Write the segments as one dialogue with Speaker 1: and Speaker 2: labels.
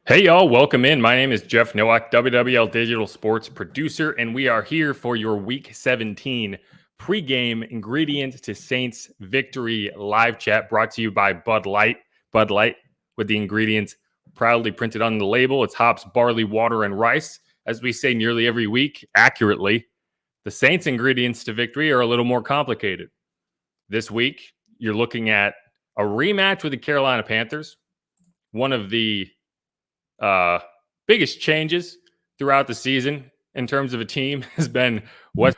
Speaker 1: Hey, y'all, welcome in. My name is Jeff Nowak, WWL Digital Sports Producer, and we are here for your Week 17 pregame ingredients to Saints victory live chat brought to you by Bud Light. Bud Light with the ingredients proudly printed on the label. It's hops, barley, water, and rice. As we say nearly every week, accurately, the Saints ingredients to victory are a little more complicated. This week, you're looking at a rematch with the Carolina Panthers, one of the biggest changes throughout the season in terms of a team has been what.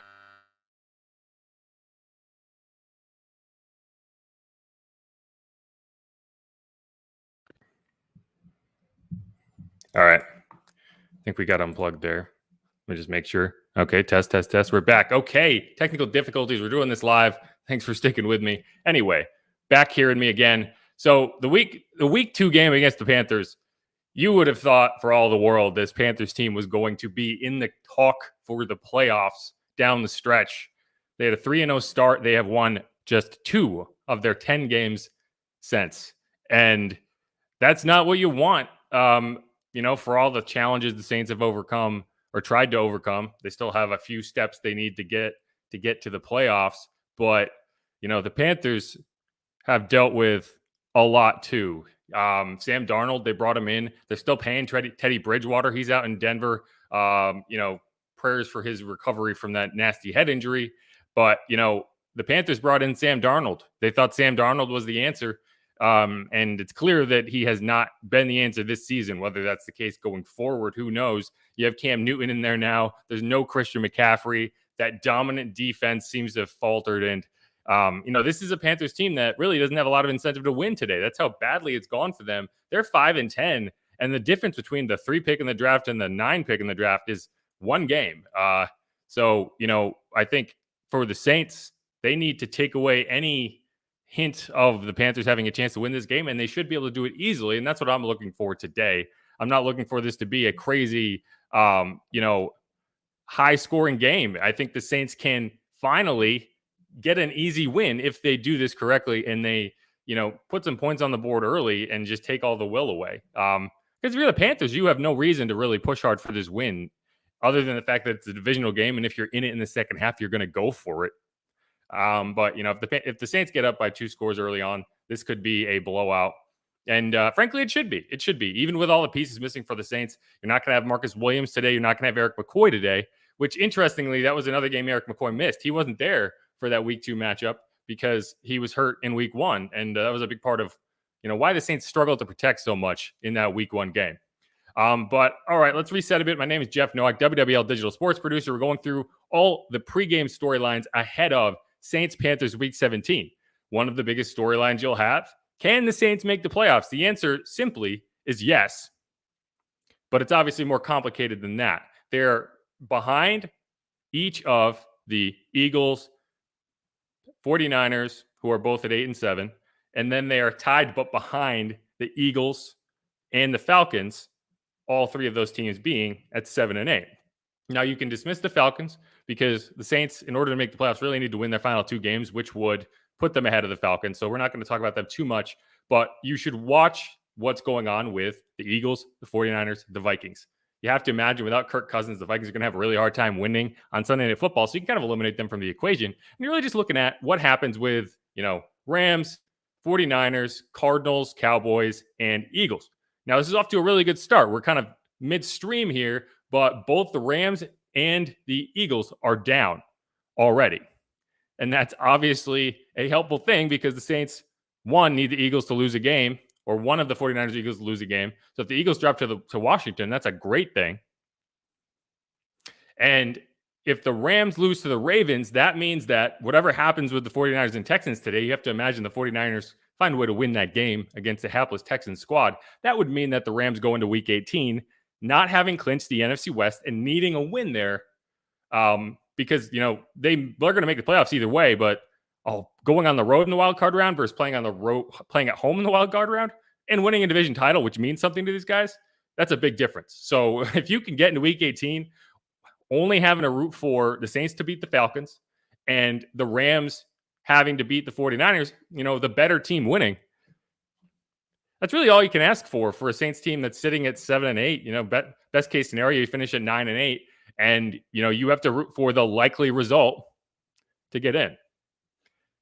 Speaker 1: All right. I think we got unplugged there. Let me just make sure. Okay, test. We're back. Okay, technical difficulties. We're doing this live. Thanks for sticking with me. Anyway, back hearing me again. So the week 2 game against the Panthers, you would have thought for all the world this Panthers team was going to be in the talk for the playoffs down the stretch. They had a 3-0 start. They have won just 2 of their 10 games since. And that's not what you want. For all the challenges the Saints have overcome or tried to overcome, they still have a few steps they need to get to the playoffs. But, the Panthers have dealt with a lot too. Sam Darnold, they brought him in. They're still paying Teddy Bridgewater. He's out in Denver. Prayers for his recovery from that nasty head injury. But, the Panthers brought in Sam Darnold. They thought Sam Darnold was the answer. And it's clear that he has not been the answer this season. Whether that's the case going forward, who knows? You have Cam Newton in there now. There's no Christian McCaffrey. That dominant defense seems to have faltered. And this is a Panthers team that really doesn't have a lot of incentive to win today. That's how badly it's gone for them. They're 5-10, and the difference between the 3 pick in the draft and the 9 pick in the draft is 1 game. So I think for the Saints, they need to take away any hint of the Panthers having a chance to win this game, and they should be able to do it easily. And that's what I'm looking for today. I'm not looking for this to be a crazy, high-scoring game. I think the Saints can finally get an easy win if they do this correctly and they, put some points on the board early and just take all the will away. Because if you're the Panthers, you have no reason to really push hard for this win other than the fact that it's a divisional game. And if you're in it in the second half, you're going to go for it. But, if the Saints get up by 2 scores early on, this could be a blowout. And frankly, it should be. It should be. Even with all the pieces missing for the Saints, you're not going to have Marcus Williams today. You're not going to have Eric McCoy today, which interestingly, that was another game Eric McCoy missed. He wasn't there for that week 2 matchup because he was hurt in week 1. And that was a big part of, why the Saints struggled to protect so much in that week 1 game. But all right, let's reset a bit. My name is Jeff Nowak, WWL Digital Sports Producer. We're going through all the pregame storylines ahead of Saints Panthers week 17. One of the biggest storylines you'll have. Can the Saints make the playoffs? The answer simply is yes. But it's obviously more complicated than that. They're behind each of the Eagles, 49ers, who are both at 8-7, and then they are tied but behind the Eagles and the Falcons, all 3 of those teams being at 7-8. Now, you can dismiss the Falcons because the Saints, in order to make the playoffs, really need to win their final 2 games, which would put them ahead of the Falcons. So we're not going to talk about them too much, but you should watch what's going on with the Eagles, the 49ers, the Vikings. You have to imagine without Kirk Cousins, the Vikings are going to have a really hard time winning on Sunday Night Football. So you can kind of eliminate them from the equation. And you're really just looking at what happens with, Rams, 49ers, Cardinals, Cowboys, and Eagles. Now, this is off to a really good start. We're kind of midstream here, but both the Rams and the Eagles are down already. And that's obviously a helpful thing because the Saints, one, need the Eagles to lose a game, or one of the 49ers Eagles to lose a game. So if the Eagles drop to Washington, that's a great thing. And if the Rams lose to the Ravens, that means that whatever happens with the 49ers and Texans today, you have to imagine the 49ers find a way to win that game against the hapless Texans squad. That would mean that the Rams go into week 18 not having clinched the NFC West and needing a win there because, they're going to make the playoffs either way, but going on the road in the wild card round versus playing at home in the wild card round and winning a division title, which means something to these guys, that's a big difference. So if you can get into week 18, only having to root for the Saints to beat the Falcons and the Rams having to beat the 49ers, the better team winning, That's really all you can ask for a Saints team that's sitting at 7-8. Best case scenario, you finish at 9-8, and you have to root for the likely result to get in.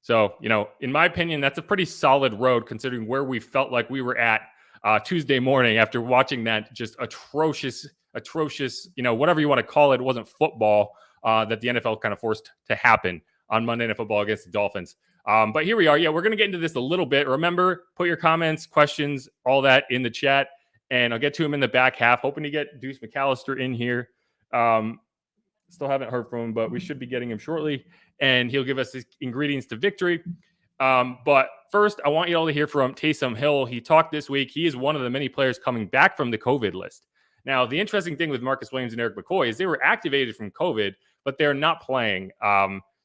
Speaker 1: So, in my opinion, that's a pretty solid road considering where we felt like we were at Tuesday morning after watching that just atrocious, whatever you want to call it. It wasn't football that the NFL kind of forced to happen on Monday Night Football against the Dolphins. But here we are. Yeah, we're going to get into this a little bit. Remember, put your comments, questions, all that in the chat, and I'll get to him in the back half. Hoping to get Deuce McAllister in here. Still haven't heard from him, but we should be getting him shortly, and he'll give us his ingredients to victory. But first, I want you all to hear from Taysom Hill. He talked this week. He is one of the many players coming back from the COVID list. Now, the interesting thing with Marcus Williams and Eric McCoy is they were activated from COVID, but they're not playing.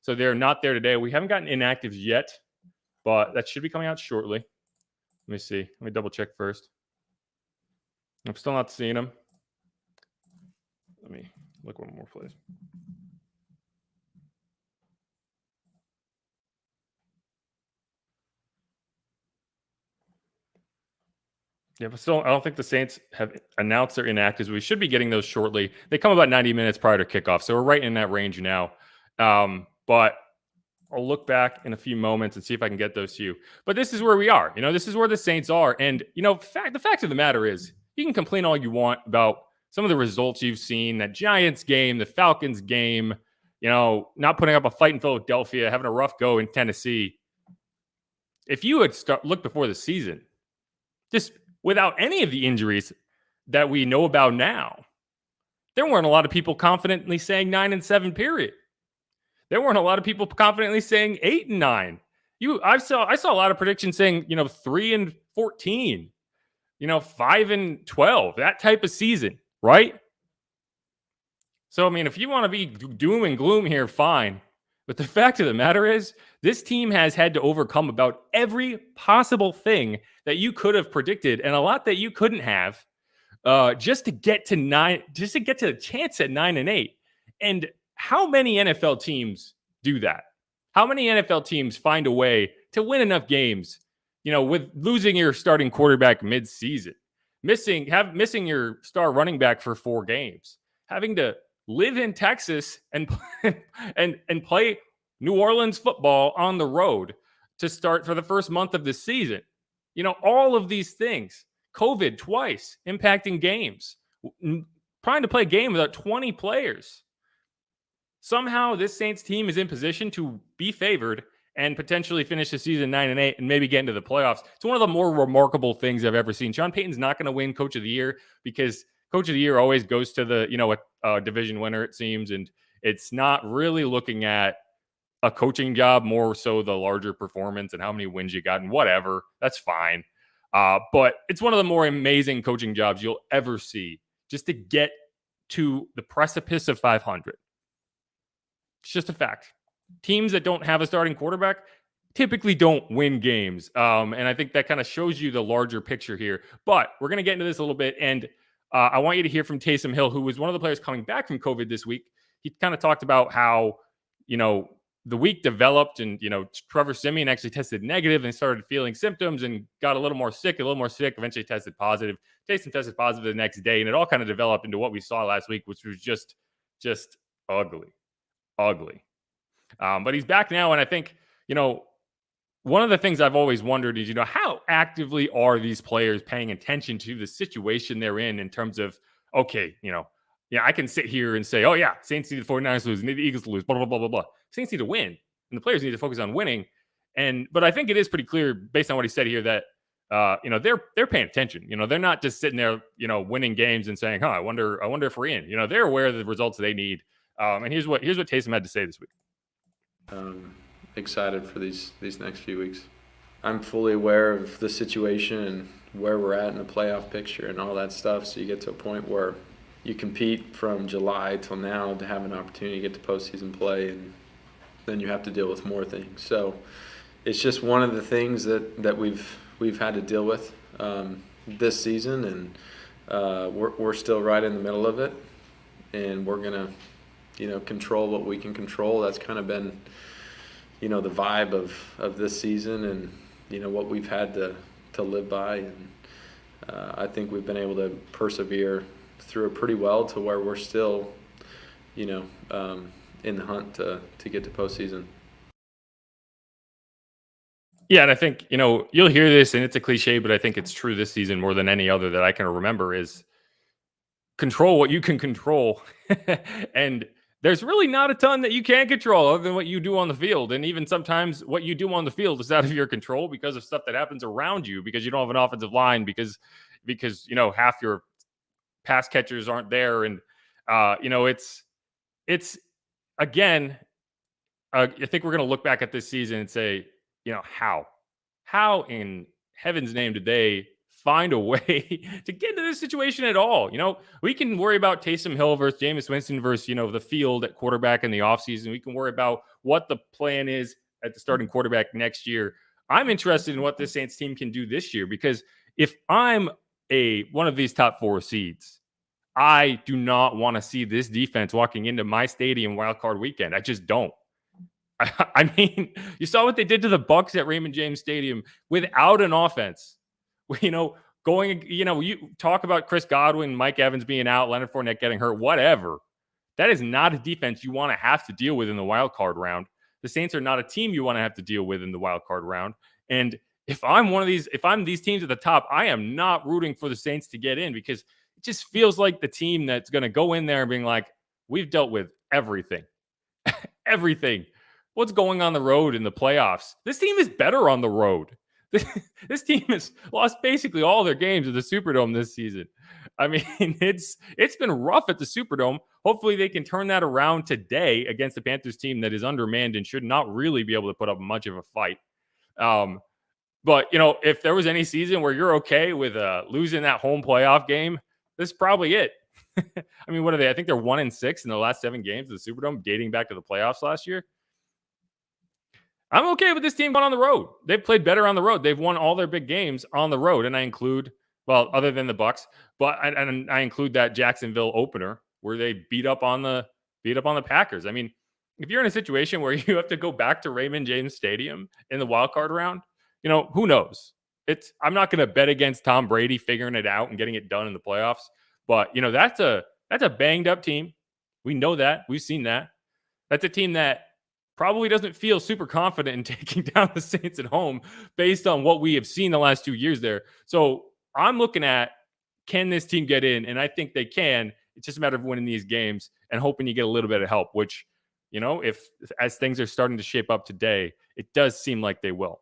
Speaker 1: So they're not there today. We haven't gotten inactives yet, but that should be coming out shortly. Let me see. Let me double check first. I'm still not seeing them. Let me look one more place. Yeah, but still, I don't think the Saints have announced their inactives. We should be getting those shortly. They come about 90 minutes prior to kickoff, so we're right in that range now. But I'll look back in a few moments and see if I can get those to you. But this is where we are. This is where the Saints are. And, the fact of the matter is, you can complain all you want about some of the results you've seen, that Giants game, the Falcons game, not putting up a fight in Philadelphia, having a rough go in Tennessee. If you had looked before the season, just without any of the injuries that we know about now, there weren't a lot of people confidently saying 9-7, period. There weren't a lot of people confidently saying 8-9. I saw a lot of predictions saying, 3-14, 5-12, that type of season, right? So, if you want to be doom and gloom here, fine. But the fact of the matter is, this team has had to overcome about every possible thing that you could have predicted, and a lot that you couldn't have, just to get to the chance at 9-8. And how many NFL teams do that? How many NFL teams find a way to win enough games, with losing your starting quarterback mid-season, missing your star running back for 4 games, having to live in Texas and play New Orleans football on the road to start for the first month of the season? All of these things, COVID twice impacting games, trying to play a game without 20 players. Somehow this Saints team is in position to be favored and potentially finish the season 9-8 and maybe get into the playoffs. It's one of the more remarkable things I've ever seen. Sean Payton's not going to win Coach of the Year because Coach of the Year always goes to the, a division winner, it seems. And it's not really looking at a coaching job, more so the larger performance and how many wins you got and whatever. That's fine. But it's one of the more amazing coaching jobs you'll ever see, just to get to the precipice of 500. It's just a fact. Teams that don't have a starting quarterback typically don't win games. And I think that kind of shows you the larger picture here. But we're going to get into this a little bit. And I want you to hear from Taysom Hill, who was one of the players coming back from COVID this week. He kind of talked about how, the week developed and, Trevor Siemian actually tested negative and started feeling symptoms and got a little more sick, eventually tested positive. Taysom tested positive the next day. And it all kind of developed into what we saw last week, which was just ugly. But he's back now. And I think, one of the things I've always wondered is, how actively are these players paying attention to the situation they're in terms of, okay, I can sit here and say, oh yeah, Saints need the 49ers to lose, need the Eagles to lose, blah, blah, blah, blah, blah. Saints need to win, and the players need to focus on winning. But I think it is pretty clear based on what he said here that, they're paying attention. They're not just sitting there, winning games and saying, I wonder if we're in. They're aware of the results they need. And here's what Taysom had to say this week.
Speaker 2: Excited for these next few weeks. I'm fully aware of the situation and where we're at in the playoff picture and all that stuff. So you get to a point where you compete from July till now to have an opportunity to get to postseason play, and then you have to deal with more things. So it's just one of the things that we've had to deal with this season, and we're still right in the middle of it, and we're gonna control what we can control. That's kind of been the vibe of this season, and what we've had to live by. And I think we've been able to persevere through it pretty well to where we're still, in the hunt to get to postseason.
Speaker 1: Yeah, and I think, you'll hear this and it's a cliche, but I think it's true this season more than any other that I can remember is control what you can control. And there's really not a ton that you can control other than what you do on the field. And even sometimes what you do on the field is out of your control because of stuff that happens around you, because you don't have an offensive line, because half your pass catchers aren't there. And it's again, I think we're going to look back at this season and say, how in heaven's name did they find a way to get into this situation at all? We can worry about Taysom Hill versus Jameis Winston versus, the field at quarterback in the offseason. We can worry about what the plan is at the starting quarterback next year. I'm interested in what this Saints team can do this year, because if I'm one of these top 4 seeds, I do not want to see this defense walking into my stadium wildcard weekend. I just don't. I mean, you saw what they did to the Bucs at Raymond James Stadium without an offense. You talk about Chris Godwin, Mike Evans being out, Leonard Fournette getting hurt, whatever. That is not a defense you want to have to deal with in the wild card round. The Saints are not a team you want to have to deal with in the wild card round. And if I'm these teams at the top, I am not rooting for the Saints to get in, because it just feels like the team that's going to go in there and being like, we've dealt with everything. Everything. What's going on the road in the playoffs? This team is better on the road. This team has lost basically all their games at the Superdome this season. I mean, it's been rough at the Superdome. Hopefully they can turn that around today against the Panthers team that is undermanned and should not really be able to put up much of a fight. But, if there was any season where you're okay with losing that home playoff game, this is probably it. I mean, what are they? I think they're 1-6 in the last 7 games of the Superdome, dating back to the playoffs last year. I'm okay with this team going on the road. They've played better on the road. They've won all their big games on the road, and I include, other than the Bucs, but I include that Jacksonville opener where they beat up on the Packers. I mean, if you're in a situation where you have to go back to Raymond James Stadium in the wild card round, who knows? I'm not going to bet against Tom Brady figuring it out and getting it done in the playoffs, but that's a banged up team. We know that. We've seen that. That's a team that probably doesn't feel super confident in taking down the Saints at home based on what we have seen the last 2 years there. So I'm looking at, can this team get in? And I think they can. It's just a matter of winning these games and hoping you get a little bit of help, which, as things are starting to shape up today, it does seem like they will.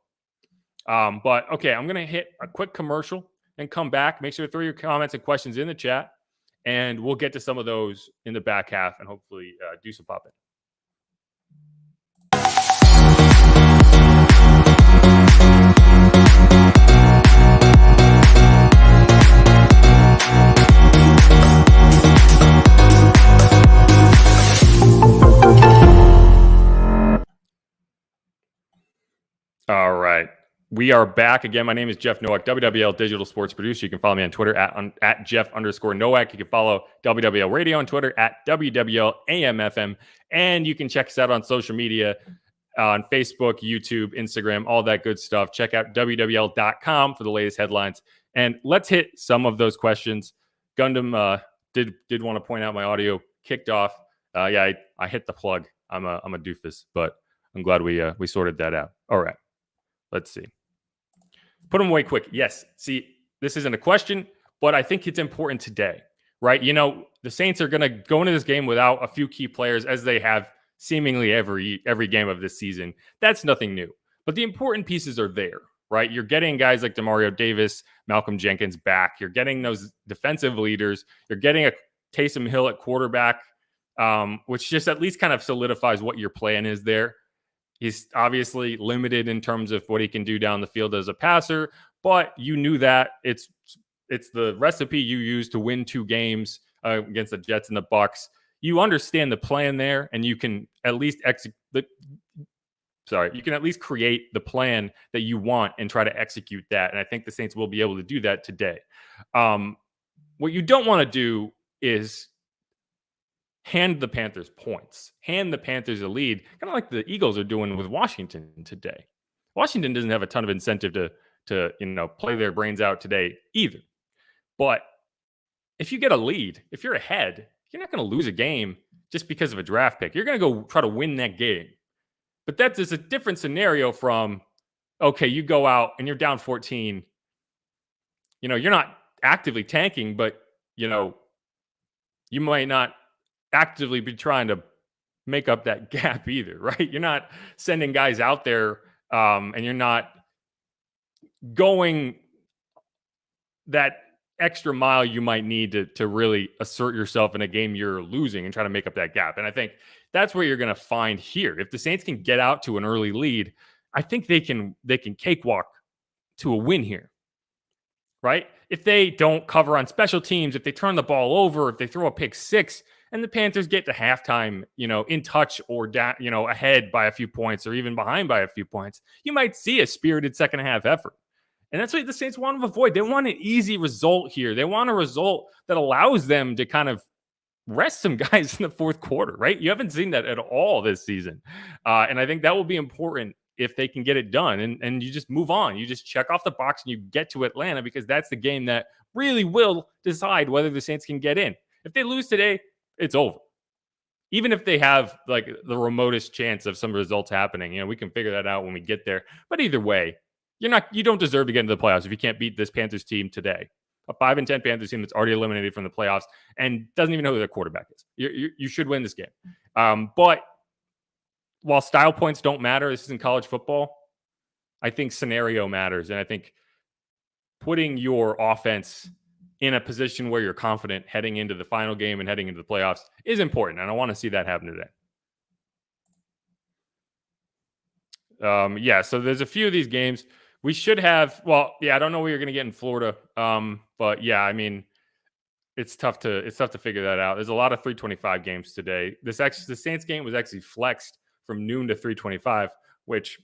Speaker 1: But okay, I'm going to hit a quick commercial and come back. Make sure to throw your comments and questions in the chat, and we'll get to some of those in the back half and hopefully do some popping. All right. We are back again. My name is Jeff Nowak, WWL Digital Sports Producer. You can follow me on Twitter at Jeff_Nowak. You can follow WWL Radio on Twitter at WWLAMFM. And you can check us out on social media on Facebook, YouTube, Instagram, all that good stuff. Check out WWL.com for the latest headlines. And let's hit some of those questions. Gundam did want to point out my audio kicked off. I hit the plug. I'm a doofus, but I'm glad we sorted that out. All right. Let's see. Put them away quick. Yes. See, this isn't a question, but I think it's important today, right? The Saints are going to go into this game without a few key players, as they have seemingly every game of this season. That's nothing new. But the important pieces are there, right? You're getting guys like Demario Davis, Malcolm Jenkins back. You're getting those defensive leaders. You're getting a Taysom Hill at quarterback, which just at least kind of solidifies what your plan is there. He's obviously limited in terms of what he can do down the field as a passer, but you knew that it's the recipe you use to win 2 games against the Jets and the Bucs. You understand the plan there, and you can at least create the plan that you want and try to execute that. And I think the Saints will be able to do that today. What you don't want to do is hand the Panthers points, hand the Panthers a lead, kind of like the Eagles are doing with Washington today. Washington doesn't have a ton of incentive to play their brains out today either. But if you get a lead, if you're ahead, you're not going to lose a game just because of a draft pick. You're going to go try to win that game. But that is a different scenario from, okay, you go out and you're down 14. You're not actively tanking, but, you might not actively be trying to make up that gap either, right? You're not sending guys out there and you're not going that extra mile you might need to really assert yourself in a game you're losing and try to make up that gap. And I think that's what you're going to find here. If the Saints can get out to an early lead, I think they can cakewalk to a win here, right? If they don't cover on special teams, if they turn the ball over, if they throw a pick six, and the Panthers get to halftime, in touch or down, ahead by a few points or even behind by a few points, you might see a spirited second half effort. And that's what the Saints want to avoid. They want an easy result here. They want a result that allows them to kind of rest some guys in the fourth quarter, right? You haven't seen that at all this season. And I think that will be important if they can get it done. And you just move on. You just check off the box and you get to Atlanta because that's the game that really will decide whether the Saints can get in. If they lose today, it's over. Even if they have like the remotest chance of some results happening, we can figure that out when we get there. But either way, you don't deserve to get into the playoffs if you can't beat this Panthers team today. A 5-10 Panthers team that's already eliminated from the playoffs and doesn't even know who their quarterback is. You should win this game. But while style points don't matter, this isn't college football. I think scenario matters. And I think putting your offense in a position where you're confident heading into the final game and heading into the playoffs is important. And I want to see that happen today. So there's a few of these games. We should have, I don't know what you're going to get in Florida. But yeah, I mean, it's tough to figure that out. There's a lot of 325 games today. The Saints game was actually flexed from noon to 325, which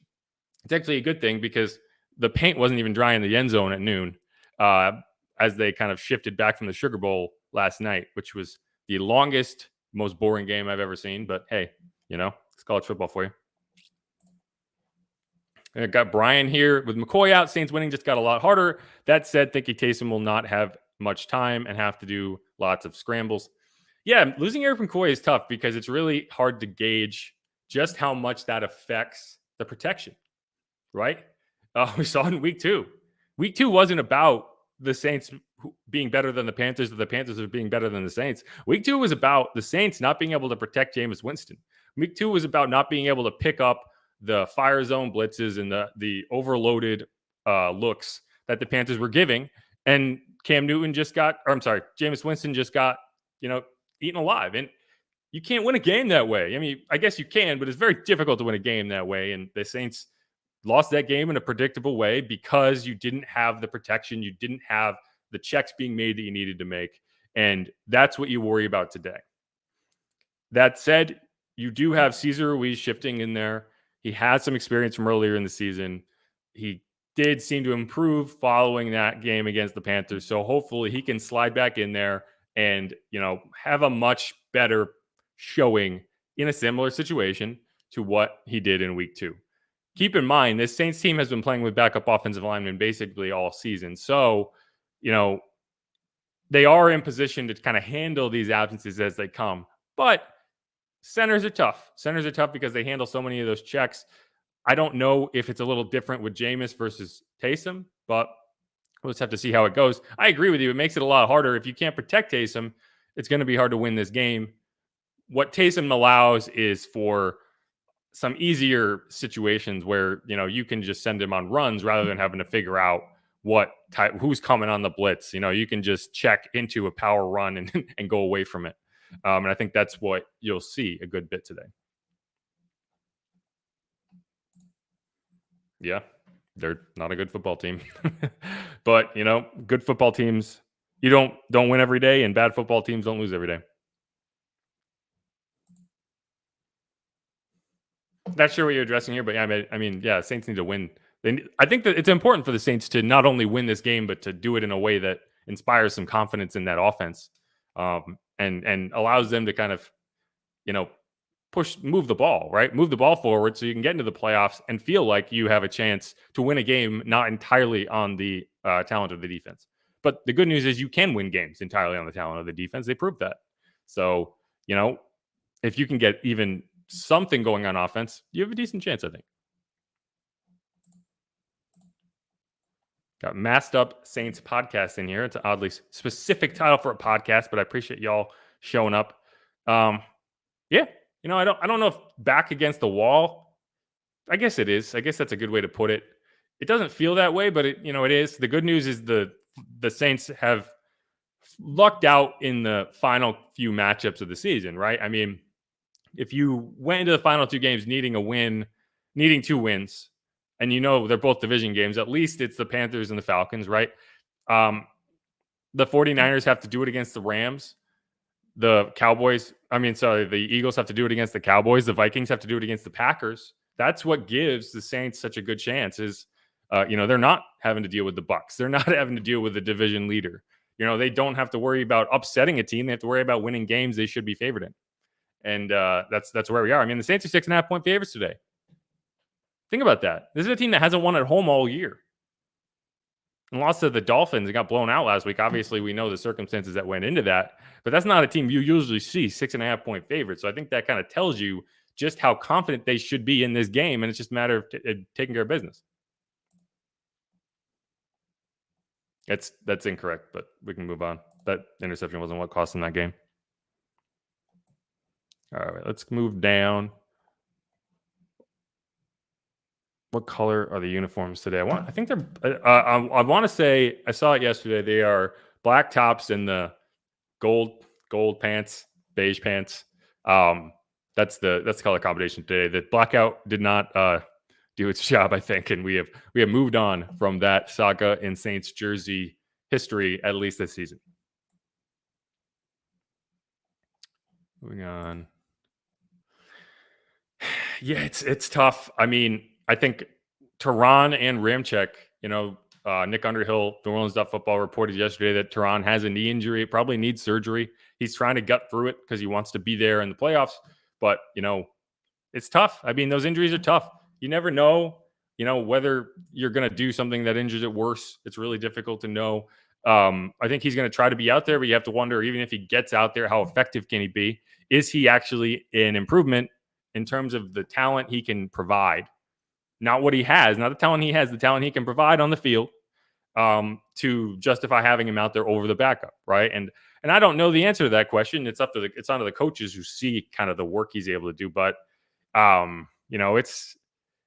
Speaker 1: it's actually a good thing because the paint wasn't even dry in the end zone at noon as they kind of shifted back from the Sugar Bowl last night, which was the longest, most boring game I've ever seen. But hey, it's college football for you. And I got Brian here with McCoy out. Saints winning just got a lot harder. That said, think Taysom will not have much time and have to do lots of scrambles. Yeah, losing Eric McCoy is tough because it's really hard to gauge just how much that affects the protection, right? We saw it in week 2. Week 2 wasn't about the Saints being better than the Panthers or the Panthers being better than the Saints. Week 2 was about the Saints not being able to protect Jameis Winston. Week 2 was about not being able to pick up the fire zone blitzes and the overloaded looks that the Panthers were giving. And Jameis Winston just got, eaten alive. And you can't win a game that way. I mean, I guess you can, but it's very difficult to win a game that way. And the Saints lost that game in a predictable way because you didn't have the protection. You didn't have the checks being made that you needed to make. And that's what you worry about today. That said, you do have Cesar Ruiz shifting in there. He has some experience from earlier in the season. He did seem to improve following that game against the Panthers. So hopefully he can slide back in there and, have a much better showing in a similar situation to what he did in week 2. Keep in mind, this Saints team has been playing with backup offensive linemen basically all season. So, they are in position to kind of handle these absences as they come. But centers are tough. Centers are tough because they handle so many of those checks. I don't know if it's a little different with Jameis versus Taysom, but we'll just have to see how it goes. I agree with you. It makes it a lot harder. If you can't protect Taysom, it's going to be hard to win this game. What Taysom allows is for some easier situations where, you can just send him on runs rather than having to figure out who's coming on the blitz. You can just check into a power run and go away from it. And I think that's what you'll see a good bit today. Yeah, they're not a good football team. But, good football teams, you don't win every day, and bad football teams don't lose every day. Not sure what you're addressing here, but yeah, Saints need to win. I think that it's important for the Saints to not only win this game, but to do it in a way that inspires some confidence in that offense. And allows them to kind of, move the ball, right? Move the ball forward so you can get into the playoffs and feel like you have a chance to win a game, not entirely on the talent of the defense. But the good news is you can win games entirely on the talent of the defense. They proved that. So, if you can get even something going on offense, you have a decent chance, I think. Got Masked Up Saints podcast in here. It's an oddly specific title for a podcast, but I appreciate y'all showing up. Yeah, I don't know if back against the wall. I guess it is. I guess that's a good way to put it. It doesn't feel that way, but it is. The good news is the Saints have lucked out in the final few matchups of the season, right? I mean, if you went into the final two games needing two wins, and they're both division games, at least it's the Panthers and the Falcons, right? The 49ers have to do it against the Rams. The Eagles have to do it against the Cowboys. The Vikings have to do it against the Packers. That's what gives the Saints such a good chance is, they're not having to deal with the Bucs. They're not having to deal with the division leader. They don't have to worry about upsetting a team. They have to worry about winning games they should be favored in. And that's where we are. I mean, the Saints are 6.5-point favorites today. Think about that. This is a team that hasn't won at home all year. And lost to the Dolphins and got blown out last week. Obviously, we know the circumstances that went into that. But that's not a team you usually see 6.5-point favorites. So I think that kind of tells you just how confident they should be in this game. And it's just a matter of taking care of business. That's incorrect, but we can move on. That interception wasn't what cost them that game. All right, let's move down. What color are the uniforms today? I want to say I saw it yesterday. They are black tops and the gold pants, beige pants. That's the color combination today. The blackout did not do its job, I think, and we have moved on from that saga in Saints jersey history, at least this season. Moving on. Yeah, it's tough. I mean, I think Tehran and Ramczyk, Nick Underhill, New Orleans.football reported yesterday that Tehran has a knee injury. It probably needs surgery. He's trying to gut through it because he wants to be there in the playoffs. But, it's tough. I mean, those injuries are tough. You never know, whether you're going to do something that injures it worse. It's really difficult to know. I think he's going to try to be out there, but you have to wonder, even if he gets out there, how effective can he be? Is he actually an improvement in terms of the talent he can provide? Not what he has, not the talent he has, the talent he can provide on the field to justify having him out there over the backup, right? And I don't know the answer to that question. It's onto the coaches who see kind of the work he's able to do. But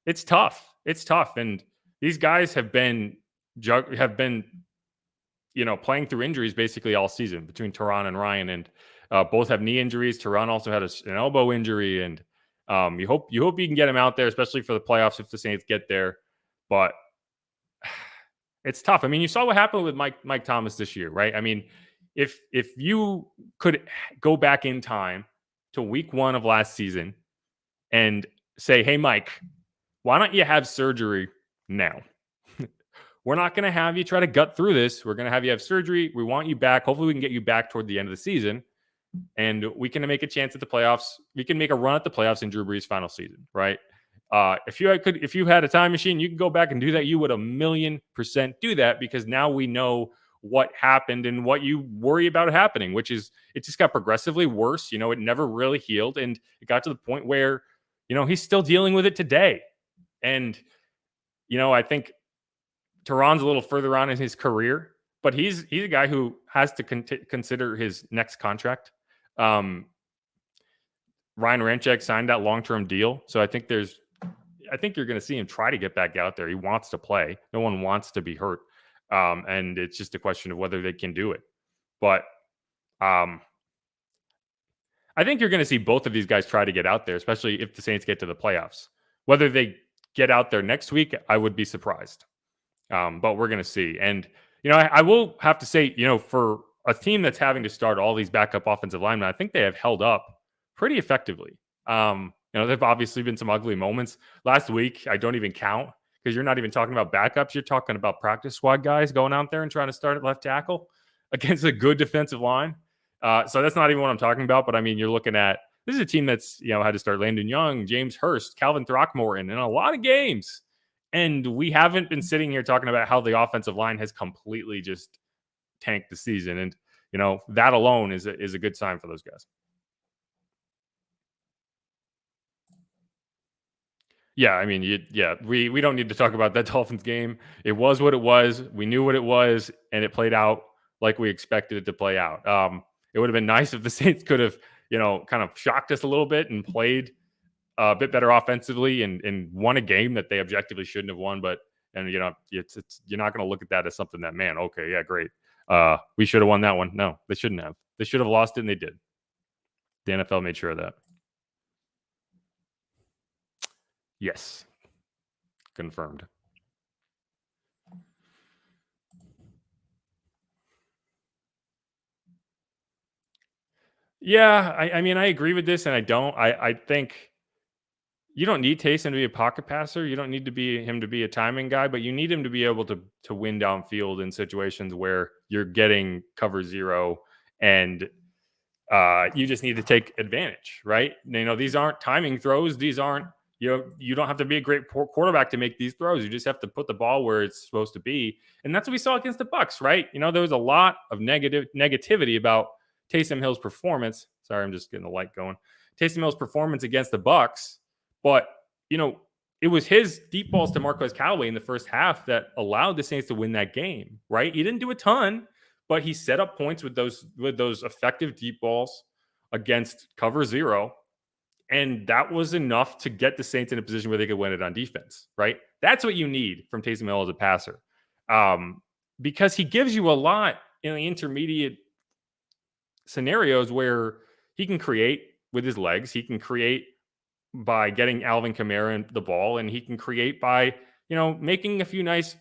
Speaker 1: it's tough. It's tough, and these guys have been playing through injuries basically all season between Tehran and Ryan, and both have knee injuries. Tehran also had an elbow injury, and you hope you can get him out there, especially for the playoffs if the Saints get there. But it's tough. I mean, you saw what happened with Mike Thomas this year, right? I mean, if you could go back in time to week 1 of last season and say, hey, Mike, why don't you have surgery now? We're not going to have you try to gut through this. We're going to have you have surgery. We want you back. Hopefully we can get you back toward the end of the season, and we can make a chance at the playoffs. We can make a run at the playoffs in Drew Brees' final season, right? If you had a time machine, you can go back and do that. You would 1,000,000% do that, because now we know what happened and what you worry about happening, which is it just got progressively worse. It never really healed, and it got to the point where, he's still dealing with it today. And, I think Tehran's a little further on in his career, but he's a guy who has to consider his next contract. Ryan Ramczyk signed that long-term deal, so I think you're going to see him try to get back out there. He wants to play. No one wants to be hurt, and it's just a question of whether they can do it. But I think you're going to see both of these guys try to get out there, especially if the Saints get to the playoffs. Whether they get out there next week, I would be surprised. But we're going to see. And, I will have to say, for a team that's having to start all these backup offensive linemen, I think they have held up pretty effectively. There've obviously been some ugly moments. Last week, I don't even count, because you're not even talking about backups. You're talking about practice squad guys going out there and trying to start at left tackle against a good defensive line. So that's not even what I'm talking about. But, I mean, you're looking at – this is a team that's, had to start Landon Young, James Hurst, Calvin Throckmorton in a lot of games. And we haven't been sitting here talking about how the offensive line has completely just tank the season. And, that alone is a good sign for those guys. Yeah, I mean, we don't need to talk about that Dolphins game. It was what it was. We knew what it was, and it played out like we expected it to play out. It would have been nice if the Saints could have, kind of shocked us a little bit and played a bit better offensively and won a game that they objectively shouldn't have won. But you're not going to look at that as something that, man, okay, yeah, great. We should have won that one. No, they shouldn't have. They should have lost it, and they did. The NFL made sure of that. Yes. Confirmed. Yeah, I mean, I agree with this, and I don't. I think you don't need Taysom to be a pocket passer. You don't need him to be a timing guy, but you need him to be able to win downfield in situations where you're getting cover zero, and you just need to take advantage, right? These aren't timing throws. These aren't, you don't have to be a great quarterback to make these throws. You just have to put the ball where it's supposed to be. And that's what we saw against the Bucs, right? There was a lot of negativity about Taysom Hill's performance. Sorry, I'm just getting the light going. Taysom Hill's performance against the Bucs, but it was his deep balls to Marquez Callaway in the first half that allowed the Saints to win that game, right? He didn't do a ton, but he set up points with those effective deep balls against cover zero. And that was enough to get the Saints in a position where they could win it on defense, right? That's what you need from Taysom Hill as a passer. Because he gives you a lot in the intermediate scenarios where he can create with his legs. He can create by getting Alvin Kamara the ball, and he can create by, making a few nice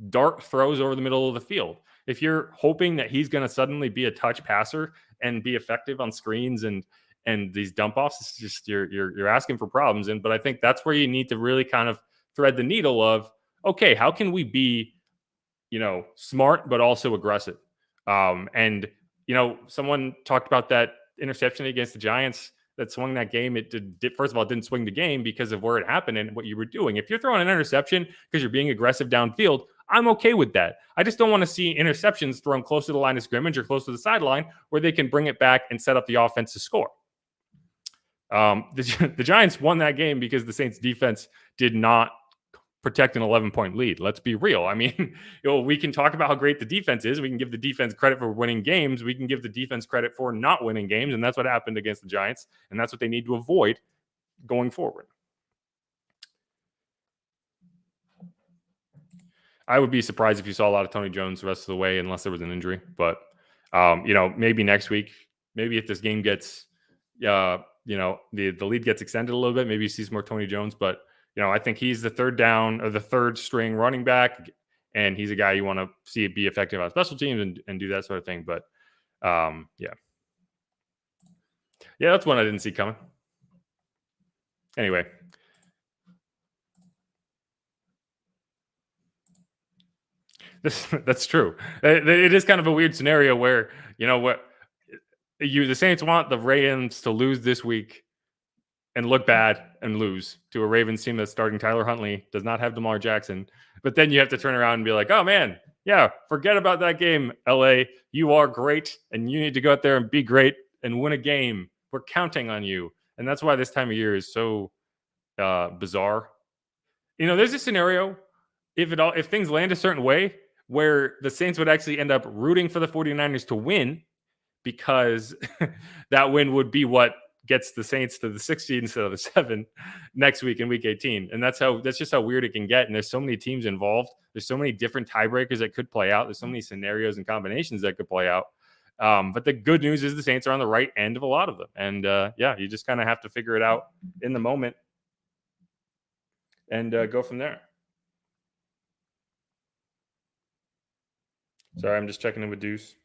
Speaker 1: dart throws over the middle of the field. If you're hoping that he's going to suddenly be a touch passer and be effective on screens and these dump offs, it's just you're asking for problems. But I think that's where you need to really kind of thread the needle of, okay, how can we be, smart but also aggressive? Someone talked about that interception against the Giants that swung that game. It first of all, it didn't swing the game because of where it happened and what you were doing. If you're throwing an interception because you're being aggressive downfield, I'm okay with that. I just don't want to see interceptions thrown close to the line of scrimmage or close to the sideline where they can bring it back and set up the offense to score. The Giants won that game because the Saints defense did not protect an 11-point lead. Let's be real. I mean, we can talk about how great the defense is. We can give the defense credit for winning games. We can give the defense credit for not winning games. And that's what happened against the Giants. And that's what they need to avoid going forward. I would be surprised if you saw a lot of Tony Jones the rest of the way unless there was an injury. But, maybe next week, maybe if this game gets, the lead gets extended a little bit, maybe you see some more Tony Jones. But, I think he's the third down or the third string running back, and he's a guy you want to see it be effective on special teams and do that sort of thing. But, yeah, that's one I didn't see coming. Anyway. That's true. It is kind of a weird scenario where, the Saints want the Rams to lose this week and look bad and lose to a Ravens team that's starting Tyler Huntley, does not have DeMar Jackson. But then you have to turn around and be like, oh, man, yeah, forget about that game, LA. You are great, and you need to go out there and be great and win a game. We're counting on you. And that's why this time of year is so bizarre. There's a scenario, if things land a certain way, where the Saints would actually end up rooting for the 49ers to win because that win would be what gets the Saints to the 16 instead of the 7 next week in week 18. And that's just how weird it can get. And there's so many teams involved. There's so many different tiebreakers that could play out. There's so many scenarios and combinations that could play out. But the good news is the Saints are on the right end of a lot of them. And you just kind of have to figure it out in the moment and go from there. Sorry, I'm just checking in with Deuce.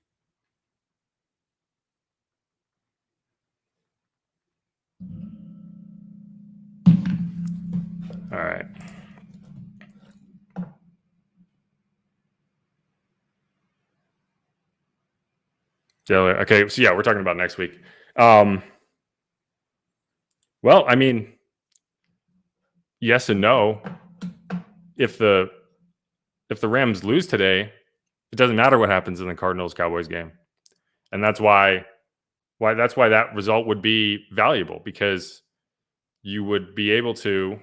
Speaker 1: All right. Okay, so yeah, we're talking about next week. Well, I mean, yes and no. If the Rams lose today, It doesn't matter what happens in the Cardinals-Cowboys game. And that's why that result would be valuable, because you would be able to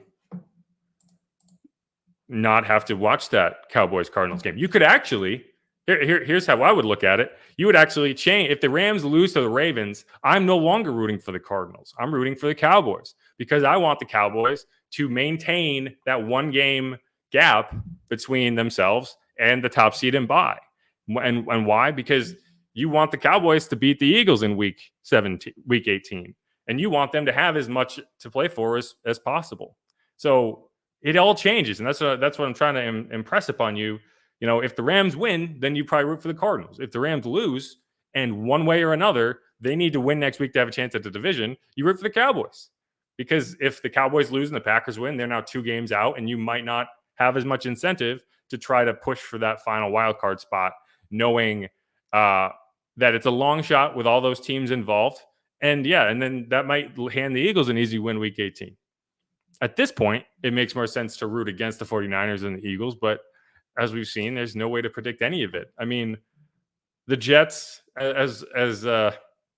Speaker 1: not have to watch that Cowboys-Cardinals game. You could actually, here's how I would look at it. You would actually change. If the Rams lose to the Ravens, I'm no longer rooting for the Cardinals. I'm rooting for the Cowboys, because I want the Cowboys to maintain that one-game gap between themselves and the top seed and bye. And why? Because you want the Cowboys to beat the Eagles in week 18, and you want them to have as much to play for as possible. So it all changes, and that's what I'm trying to impress upon you. You know, if the Rams win, then you probably root for the Cardinals. If the Rams lose, and one way or another they need to win next week to have a chance at the division, you root for the Cowboys. Because if the Cowboys lose and the Packers win, they're now 2 games out, and you might not have as much incentive to try to push for that final wild card spot, knowing that it's a long shot with all those teams involved. And then that might hand the Eagles an easy win week 18. At this point, it makes more sense to root against the 49ers than the Eagles, but as we've seen, there's no way to predict any of it. I mean, the Jets, as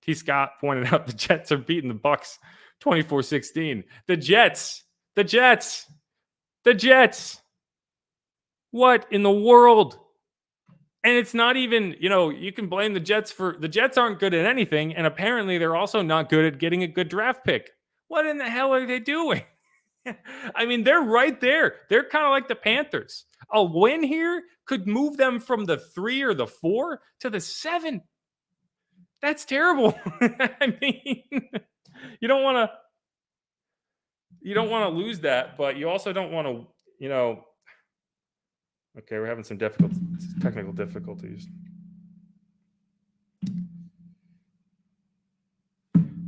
Speaker 1: T. Scott pointed out, the Jets are beating the Bucs 24-16. The Jets. What in the world? And it's not even, you can blame the Jets the Jets aren't good at anything, and apparently they're also not good at getting a good draft pick. What in the hell are they doing? I mean, they're right there. They're kind of like the Panthers. A win here could move them from the 3 or the 4 to the 7. That's terrible. I mean, you don't want to lose that, but you also don't want to, Okay, we're having some technical difficulties.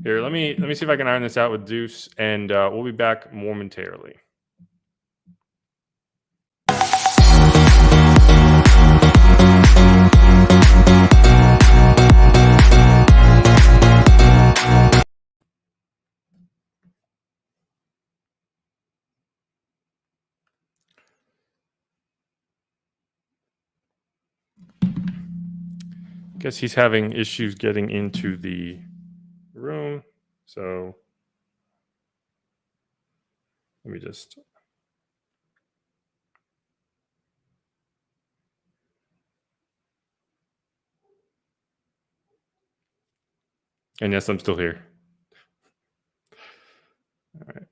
Speaker 1: Here, let me see if I can iron this out with Deuce, and we'll be back momentarily. Guess he's having issues getting into the room, so let me just. And yes, I'm still here. All right.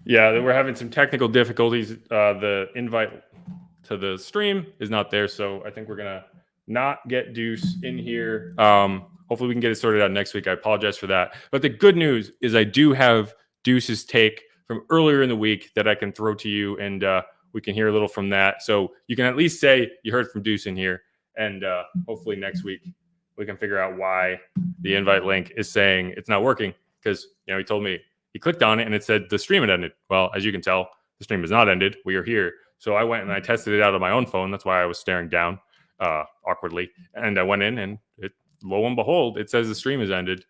Speaker 1: Yeah, we're having some technical difficulties. The invite to the stream is not there, so I think we're going to not get Deuce in here. Hopefully we can get it sorted out next week. I apologize for that. But the good news is I do have Deuce's take from earlier in the week that I can throw to you, and we can hear a little from that. So you can at least say you heard from Deuce in here, and hopefully next week we can figure out why the invite link is saying it's not working, because he told me he clicked on it and it said the stream had ended. Well, as you can tell, the stream has not ended. We are here. So I went and I tested it out on my own phone. That's why I was staring down awkwardly. And I went in, and lo and behold, it says the stream has ended.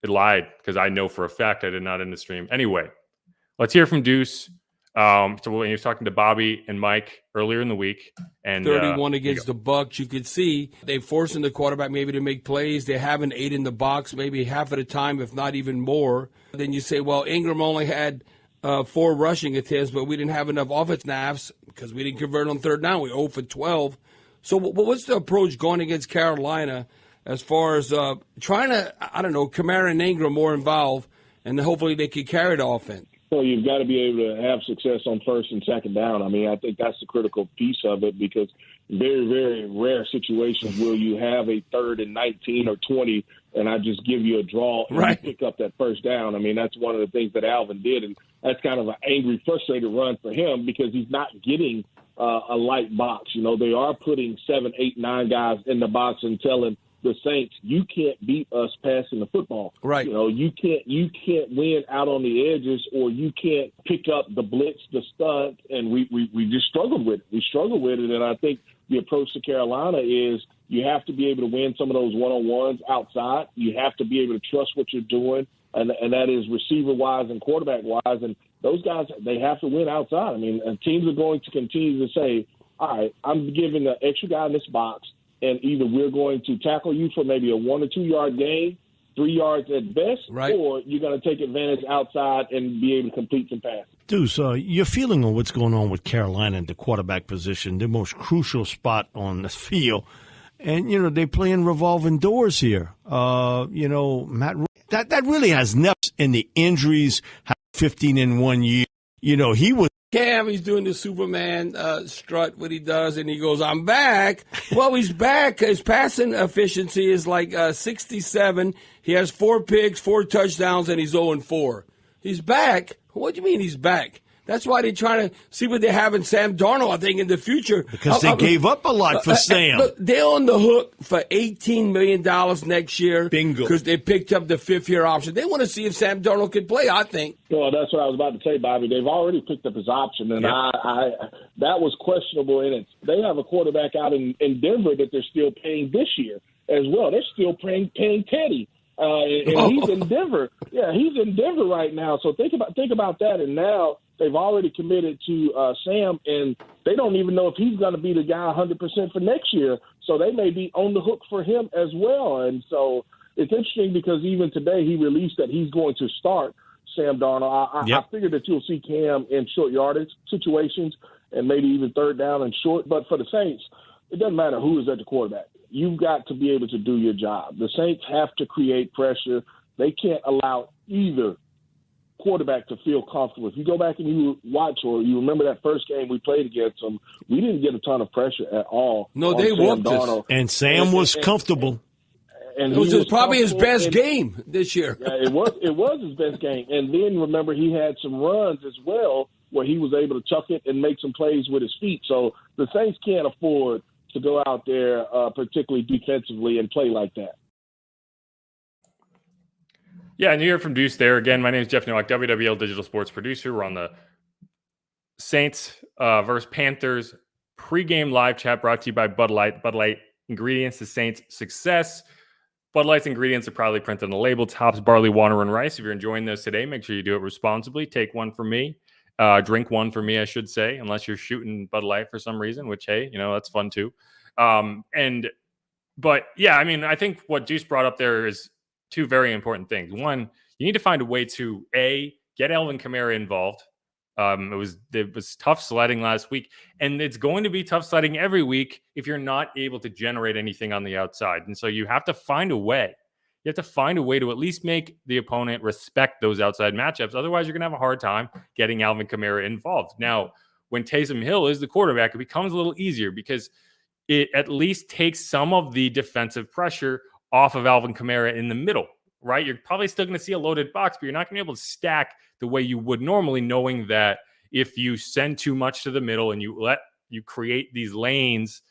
Speaker 1: It lied, because I know for a fact I did not end the stream. Anyway, let's hear from Deuce. So he was talking to Bobby and Mike earlier in the week, and
Speaker 3: 31 against the Bucs. You could see they forcing the quarterback maybe to make plays. They haven't 8 in the box, maybe half of the time, if not even more. Then you say, well, Ingram only had 4 rushing attempts, but we didn't have enough offense snaps because we didn't convert on 3rd down. We 0 for 12. So what's the approach going against Carolina as far as trying to, Kamara and Ingram more involved, and hopefully they can carry the offense?
Speaker 4: So you've got to be able to have success on first and second down. I mean, I think that's the critical piece of it, because very, very rare situations will you have a 3rd and 19 or 20, and I just give you a draw and
Speaker 3: right.
Speaker 4: you pick up that first down. I mean, that's one of the things that Alvin did, and that's kind of an angry, frustrated run for him because he's not getting a light box. You know, they are putting 7, 8, 9 guys in the box and telling the Saints, you can't beat us passing the football.
Speaker 3: Right.
Speaker 4: You know, you can't win out on the edges, or you can't pick up the blitz, the stunt, and we just struggled with it. We struggled with it, and I think the approach to Carolina is you have to be able to win some of those one-on-ones outside. You have to be able to trust what you're doing, and that is receiver-wise and quarterback-wise, and those guys, they have to win outside. I mean, and teams are going to continue to say, all right, I'm giving the extra guy in this box, and either we're going to tackle you for maybe a 1 or 2 yard gain, 3 yards at best,
Speaker 3: right,
Speaker 4: or you're going to take advantage outside and be able to complete some passes.
Speaker 5: Deuce, your feeling on what's going on with Carolina and the quarterback position, the most crucial spot on the field. And, you know, they play in revolving doors here. You know, Matt, that really has never in the injuries, 15 in 1 year. You know, he was.
Speaker 3: Cam, he's doing the Superman strut, what he does, and he goes, I'm back. Well, he's back. His passing efficiency is like 67. He has 4 picks, 4 touchdowns, and he's 0-4. He's back? What do you mean he's back? That's why they're trying to see what they have in Sam Darnold, I think, in the future.
Speaker 5: Because they gave up a lot for Sam.
Speaker 3: Look, they're on the hook for $18 million next year.
Speaker 5: Bingo.
Speaker 3: Because they picked up the 5th-year option. They want to see if Sam Darnold can play, I think.
Speaker 4: Well, that's what I was about to say, Bobby. They've already picked up his option, and I that was questionable in it. They have a quarterback out in Denver that they're still paying this year as well. They're still paying Teddy. And he's in Denver. Yeah, he's in Denver right now. So think about that. And now they've already committed to Sam, and they don't even know if he's going to be the guy 100% for next year. So they may be on the hook for him as well. And so it's interesting because even today he released that he's going to start Sam Darnold. I figured that you'll see Cam in short yardage situations and maybe even 3rd down and short. But for the Saints, it doesn't matter who is at the quarterback. You've got to be able to do your job. The Saints have to create pressure. They can't allow either quarterback to feel comfortable. If you go back and you watch or you remember that first game we played against them, we didn't get a ton of pressure at all.
Speaker 3: No, they whooped us.
Speaker 5: And Sam was comfortable.
Speaker 4: And
Speaker 3: it was probably his best game this year.
Speaker 4: Yeah, it was his best game. And then remember he had some runs as well where he was able to chuck it and make some plays with his feet. So the Saints can't afford to go out there, particularly defensively, and play like that.
Speaker 1: Yeah, and you hear from Deuce there. Again, my name is Jeff Nowak, WWL Digital Sports Producer. We're on the Saints versus Panthers pregame live chat brought to you by Bud Light. Bud Light ingredients to Saints success. Bud Light's ingredients are proudly printed on the label. It's hops, barley, water, and rice. If you're enjoying those today, make sure you do it responsibly. Take one for me. Drink one for me, I should say, unless you're shooting Bud Light for some reason, which, hey, you know, that's fun too. But yeah, I mean, I think what Deuce brought up there is 2 very important things. One, you need to find a way to get Alvin Kamara involved. It was tough sledding last week, and it's going to be tough sledding every week if you're not able to generate anything on the outside. And so you have to find a way. You have to find a way to at least make the opponent respect those outside matchups. Otherwise, you're going to have a hard time getting Alvin Kamara involved. Now, when Taysom Hill is the quarterback, it becomes a little easier because it at least takes some of the defensive pressure off of Alvin Kamara in the middle, right? You're probably still going to see a loaded box, but you're not going to be able to stack the way you would normally, knowing that if you send too much to the middle and you create these lanes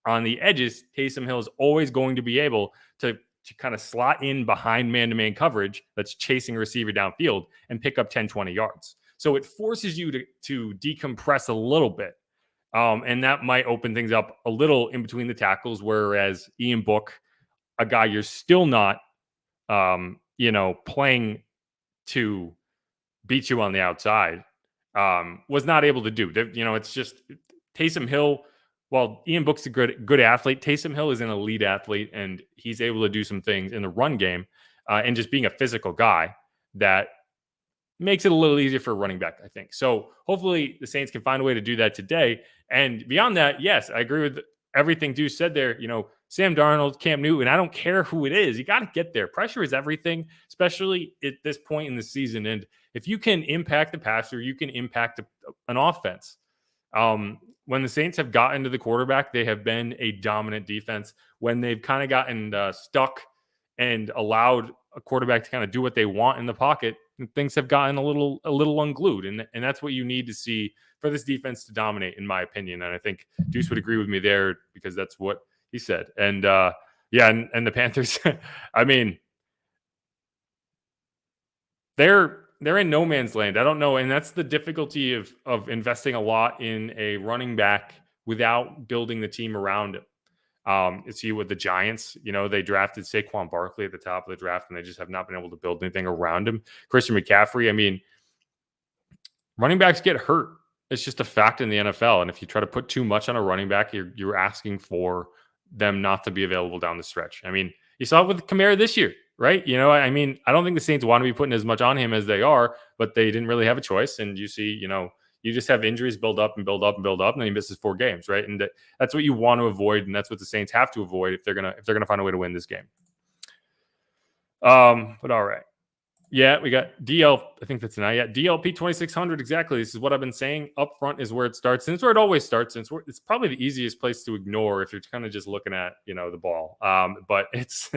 Speaker 1: on the edges, Taysom Hill is always going to be able to kind of slot in behind man-to-man coverage that's chasing a receiver downfield and pick up 10, 20 yards. So it forces you to decompress a little bit. And that might open things up a little in between the tackles, whereas Ian Book, a guy you're still not, playing to beat you on the outside, was not able to do. It's just Taysom Hill. While Ian Book's a good athlete, Taysom Hill is an elite athlete, and he's able to do some things in the run game and just being a physical guy that makes it a little easier for a running back, I think. So hopefully the Saints can find a way to do that today. And beyond that, yes, I agree with everything Deuce said there. Sam Darnold, Cam Newton, I don't care who it is. You got to get there. Pressure is everything, especially at this point in the season. And If you can impact the passer, you can impact an offense. When the Saints have gotten to the quarterback, they have been a dominant defense. When they've kind of gotten stuck and allowed a quarterback to kind of do what they want in the pocket, things have gotten a little unglued. And that's what you need to see for this defense to dominate, in my opinion. And I think Deuce would agree with me there because that's what he said. And and the Panthers, I mean, they're in no man's land. I don't know. And that's the difficulty of investing a lot in a running back without building the team around it. See with the Giants, they drafted Saquon Barkley at the top of the draft, and they just have not been able to build anything around him. Christian McCaffrey, I mean, running backs get hurt. It's just a fact in the NFL. And if you try to put too much on a running back, you're asking for them not to be available down the stretch. I mean, you saw it with Kamara this year, right? I mean, I don't think the Saints want to be putting as much on him as they are, but they didn't really have a choice. And you see, you just have injuries build up and build up and build up, and then he misses 4 games, right? And that's what you want to avoid, and that's what the Saints have to avoid if they're gonna find a way to win this game. But all right. Yeah, we got DL. I think that's tonight. Yeah, DLP 2600. Exactly. This is what I've been saying. Up front is where it starts, and it's where it always starts. And it's probably the easiest place to ignore if you're kind of just looking at the ball. But it's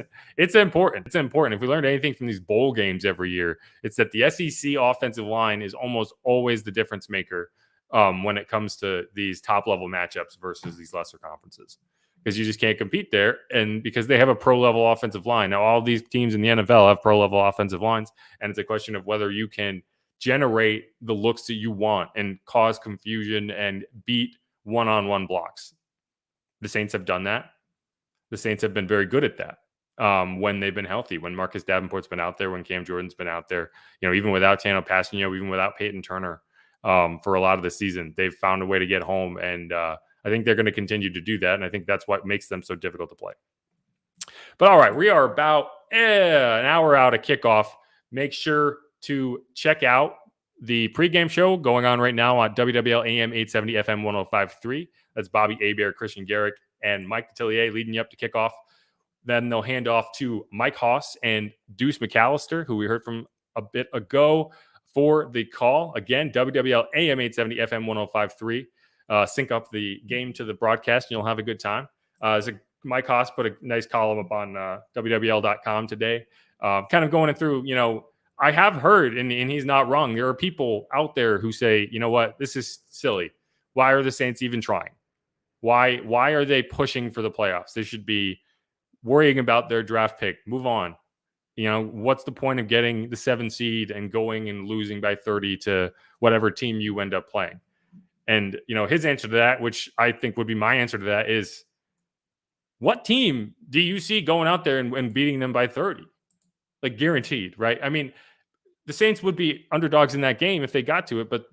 Speaker 1: important. It's important. If we learned anything from these bowl games every year, it's that the SEC offensive line is almost always the difference maker when it comes to these top level matchups versus these lesser conferences. Because you just can't compete there, and because they have a pro-level offensive line. Now, all these teams in the NFL have pro-level offensive lines, and it's a question of whether you can generate the looks that you want and cause confusion and beat one-on-one blocks. The Saints have done that. The Saints have been very good at that when they've been healthy, when Marcus Davenport's been out there, when Cam Jordan's been out there, even without Tano Passanio, even without Peyton Turner for a lot of the season. They've found a way to get home, and I think they're going to continue to do that, and I think that's what makes them so difficult to play. But all right, we are about an hour out of kickoff. Make sure to check out the pregame show going on right now on WWL AM 870 FM 105.3. That's Bobby Hebert, Christian Garrick, and Mike Detillier leading you up to kickoff. Then they'll hand off to Mike Haas and Deuce McAllister, who we heard from a bit ago, for the call. Again, WWL AM 870 FM 105.3. Sync up the game to the broadcast, and you'll have a good time. Mike Haas put a nice column up on WWL.com today, kind of going through, I have heard, and he's not wrong, there are people out there who say, you know what, this is silly. Why are the Saints even trying? Why are they pushing for the playoffs? They should be worrying about their draft pick. Move on. What's the point of getting the 7 seed and going and losing by 30 to whatever team you end up playing? And, his answer to that, which I think would be my answer to that, is what team do you see going out there and beating them by 30? Like, guaranteed, right? I mean, the Saints would be underdogs in that game if they got to it, but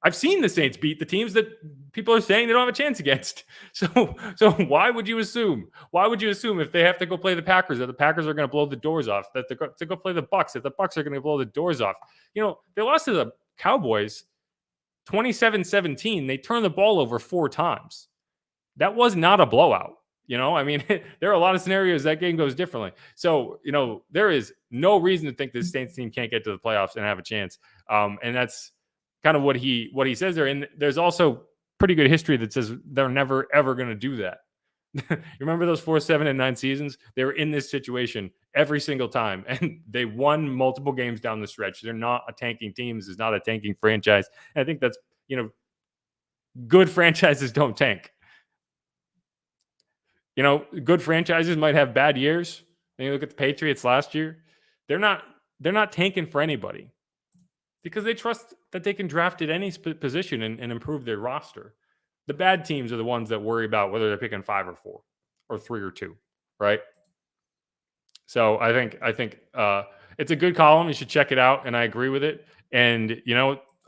Speaker 1: I've seen the Saints beat the teams that people are saying they don't have a chance against. So why would you assume? Why would you assume if they have to go play the Packers that the Packers are going to blow the doors off? That to go play the Bucs, that the Bucs are going to blow the doors off? They lost to the Cowboys 27-17. They turned the ball over 4 times. That was not a blowout. I mean, there are a lot of scenarios that game goes differently. So, there is no reason to think this Saints team can't get to the playoffs and have a chance. And that's kind of what he says there. And there's also pretty good history that says they're never, ever going to do that. You remember those 4, 7, and 9 seasons? They were in this situation every single time, and they won multiple games down the stretch. They're not a tanking team. This is not a tanking franchise. And I think that's, good franchises don't tank. Good franchises might have bad years. And you look at the Patriots last year. They're not tanking for anybody because they trust that they can draft at any position and improve their roster. The bad teams are the ones that worry about whether they're picking 5 or 4 or 3 or 2, right? So I think it's a good column. You should check it out, and I agree with it. And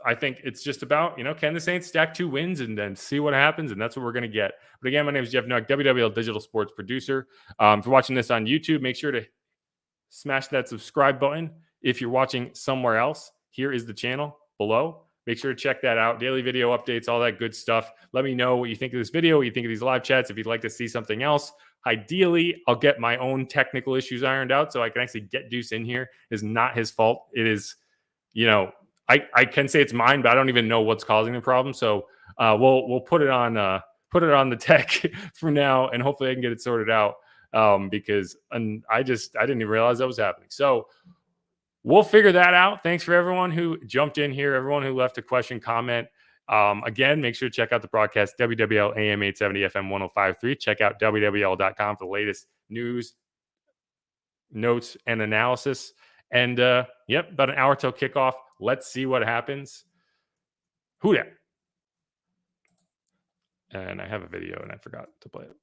Speaker 1: I think it's just about can the Saints stack 2 wins and then see what happens, and that's what we're going to get. But again, my name is Jeff Nuck, WWL Digital Sports Producer. If you're watching this on YouTube, make sure to smash that subscribe button. If you're watching somewhere else, here is the channel below. Make sure to check that out. Daily video updates, all that good stuff. Let me know what you think of this video, what you think of these live chats. If you'd like to see something else, ideally, I'll get my own technical issues ironed out so I can actually get Deuce in here. It is not his fault. It is, I can say it's mine, but I don't even know what's causing the problem. So we'll put it on the tech for now, and hopefully I can get it sorted out. Because I didn't even realize that was happening. So we'll figure that out. Thanks for everyone who jumped in here, everyone who left a question, comment. Again, make sure to check out the broadcast, WWL AM 870 FM 105.3. Check out WWL.com for the latest news, notes, and analysis. And about an hour till kickoff. Let's see what happens. Who dat? And I have a video and I forgot to play it.